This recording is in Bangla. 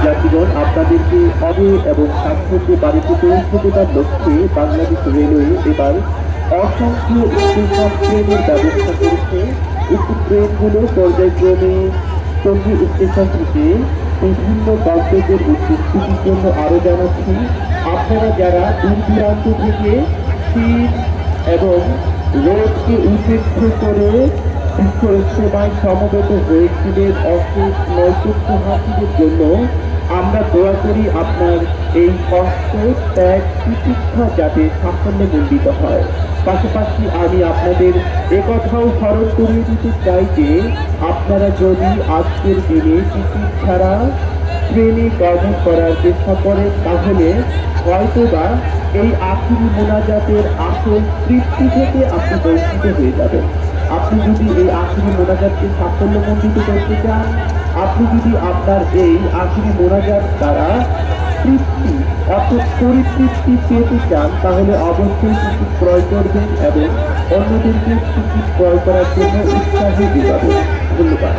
যাত্রীগণ, আপনাদেরকে অবে এবং স্বাস্থ্যকে বাড়িতে পৌঁছে দেবার লক্ষ্যে বাংলাদেশ রেলওয়ে এবার অসংখ্য স্পেশাল ট্রেনের ব্যবস্থা করেছে। একটি ট্রেনগুলো পর্যায়ক্রমে টঙ্গী স্টেশন থেকে বিভিন্ন গন্তব্যের উপস্থিতির জন্য আরো জানাচ্ছি, আপনারা যারা দূর দূরান্ত থেকে সিট এবং রোডকে উদ্দেশ্য করে বিশ্ব ইজতেমায় সমবেত হয়েছিলেন অশেষ নৈতিক হাসিদের জন্য, আমরা দোয়া করি আপনার এই কষ্ট ত্যাগ চিকিৎসা যাতে সাফল্যমণ্ডিত হয়। পাশাপাশি আমি আপনাদের একথাও স্মরণ করিয়ে দিতে চাই যে আপনারা যদি আজকের দিনে টিকিট ছাড়া ট্রেনে গমন করার চেষ্টা করেন তাহলে হয়তোবা এই আখিরি মোনাজাতের আসল তৃপ্তি থেকে আপনি বঞ্চিত হয়ে যাবেন। আপনি যদি এই আখিরি মোনাজাতকে সাফল্যমণ্ডিত করতে চান, আপনি যদি আপনার এই আখিরি মোনাজাত দ্বারা তৃপ্তি অর্থাৎ পরিতৃপ্তি পেতে চান, তাহলে অবশ্যই টিকিট ক্রয় করবেন এবং অন্যদেরকে টিকিট ক্রয় করার জন্য উৎসাহী যোগাবেন। ধন্যবাদ।